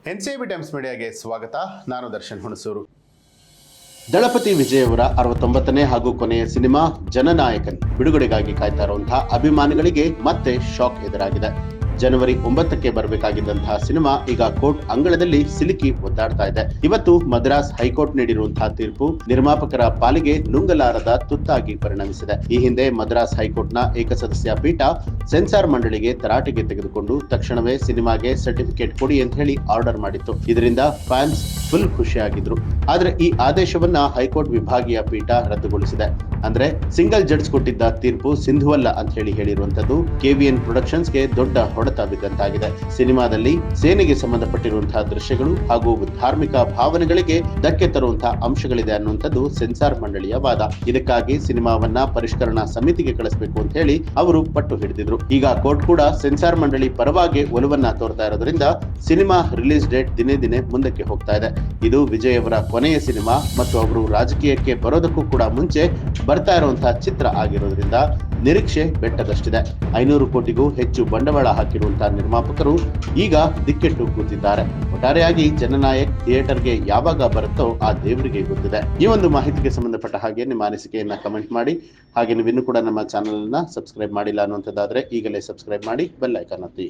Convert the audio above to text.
NCB times ಮೀಡಿಯಾಗೆ ಸ್ವಾಗತ. ನಾನು ದರ್ಶನ್ ಹುಣಸೂರು. ದಳಪತಿ ವಿಜಯ್ ಅವರ 69ನೇ ಹಾಗೂ ಕೊನೆಯ ಸಿನಿಮಾ ಜನನಾಯಕನ್ ಬಿಡುಗಡೆಗಾಗಿ ಕಾಯ್ತಾ ಇರುವಂತಹ ಅಭಿಮಾನಿಗಳಿಗೆ ಮತ್ತೆ ಶಾಕ್ ಎದುರಾಗಿದೆ. ಜನವರಿ 9ಕ್ಕೆ ಬರಬೇಕಾಗಿದ್ದಂತಹ ಸಿನಿಮಾ ಈಗ ಕೋರ್ಟ್ ಅಂಗಳದಲ್ಲಿ ಸಿಲುಕಿ ಒದ್ದಾಡ್ತಾ ಇದೆ. ಇವತ್ತು ಮದ್ರಾಸ್ ಹೈಕೋರ್ಟ್ ನೀಡಿರುವಂತಹ ತೀರ್ಪು ನಿರ್ಮಾಪಕರ ಪಾಲಿಗೆ ನುಂಗಲಾರದ ತುತ್ತಾಗಿ ಪರಿಣಮಿಸಿದೆ. ಈ ಹಿಂದೆ ಮದ್ರಾಸ್ ಹೈಕೋರ್ಟ್ನ ಏಕಸದಸ್ಯ ಪೀಠ ಸೆನ್ಸಾರ್ ಮಂಡಳಿಗೆ ತರಾಟೆಗೆ ತೆಗೆದುಕೊಂಡು ತಕ್ಷಣವೇ ಸಿನಿಮಾಗೆ ಸರ್ಟಿಫಿಕೇಟ್ ಕೊಡಿ ಅಂತ ಹೇಳಿ ಆರ್ಡರ್ ಮಾಡಿತ್ತು. ಇದರಿಂದ ಫ್ಯಾನ್ಸ್ ಫುಲ್ ಖುಷಿಯಾಗಿದ್ರು. ಆದ್ರೆ ಈ ಆದೇಶವನ್ನ ಹೈಕೋರ್ಟ್ ವಿಭಾಗೀಯ ಪೀಠ ರದ್ದುಗೊಳಿಸಿದೆ. ಅಂದ್ರೆ ಸಿಂಗಲ್ ಜಡ್ಜ್ ಕೊಟ್ಟಿದ್ದ ತೀರ್ಪು ಸಿಂಧುವಲ್ಲ ಅಂತ ಹೇಳಿರುವಂತದ್ದು KVN ಪ್ರೊಡಕ್ಷನ್ಸ್ಗೆ ದೊಡ್ಡ ಹೊಡೆತ ಬಿದ್ದಂತಾಗಿದೆ. ಸಿನಿಮಾದಲ್ಲಿ ಸೇನೆಗೆ ಸಂಬಂಧಪಟ್ಟಿರುವಂತಹ ದೃಶ್ಯಗಳು ಹಾಗೂ ಧಾರ್ಮಿಕ ಭಾವನೆಗಳಿಗೆ ಧಕ್ಕೆ ತರುವಂತಹ ಅಂಶಗಳಿದೆ ಅನ್ನುವಂಥದ್ದು ಸೆನ್ಸಾರ್ ಮಂಡಳಿಯ ವಾದ. ಇದಕ್ಕಾಗಿ ಸಿನಿಮಾವನ್ನ ಪರಿಷ್ಕರಣಾ ಸಮಿತಿಗೆ ಕಳಿಸಬೇಕು ಅಂತ ಹೇಳಿ ಅವರು ಪಟ್ಟು ಹಿಡಿದಿದ್ರು. ಈಗ ಕೋರ್ಟ್ ಕೂಡ ಸೆನ್ಸಾರ್ ಮಂಡಳಿ ಪರವಾಗಿ ಒಲವನ್ನ ತೋರ್ತಾ ಇರೋದ್ರಿಂದ ಸಿನಿಮಾ ರಿಲೀಸ್ ಡೇಟ್ ದಿನೇ ದಿನೇ ಮುಂದಕ್ಕೆ ಹೋಗ್ತಾ ಇದೆ. ಇದು ವಿಜಯ್ ಅವರ ಕೊನೆಯ ಸಿನಿಮಾ ಮತ್ತು ಅವರು ರಾಜಕೀಯಕ್ಕೆ ಬರೋದಕ್ಕೂ ಕೂಡ ಮುಂಚೆ ಬರ್ತಾ ಇರುವಂತಹ ಚಿತ್ರ ಆಗಿರೋದ್ರಿಂದ ನಿರೀಕ್ಷೆ ಬೆಟ್ಟದಷ್ಟಿದೆ. 500 ಕೋಟಿಗೂ ಹೆಚ್ಚು ಬಂಡವಾಳ ಹಾಕಿರುವಂತಹ ನಿರ್ಮಾಪಕರು ಈಗ ದಿಕ್ಕೆಟ್ಟು ಕೂತಿದ್ದಾರೆ. ಒಟ್ಟಾರೆಯಾಗಿ ಜನನಾಯಕ್ ಥಿಯೇಟರ್ಗೆ ಯಾವಾಗ ಬರುತ್ತೋ ಆ ದೇವರಿಗೆ ಗೊತ್ತಿದೆ. ಈ ಒಂದು ಮಾಹಿತಿಗೆ ಸಂಬಂಧಪಟ್ಟ ಹಾಗೆ ನಿಮ್ಮ ಅನಿಸಿಕೆಯನ್ನ ಕಮೆಂಟ್ ಮಾಡಿ. ಹಾಗೆ ನೀವಿನ್ನೂ ಕೂಡ ನಮ್ಮ ಚಾನೆಲ್ ಅನ್ನ ಸಬ್ಸ್ಕ್ರೈಬ್ ಮಾಡಿಲ್ಲ ಅನ್ನುವಂಥದ್ದಾದ್ರೆ ಈಗಲೇ ಸಬ್ಸ್ಕ್ರೈಬ್ ಮಾಡಿ, ಬೆಲ್ ಐಕಾನ್ ಒತ್ತಿ.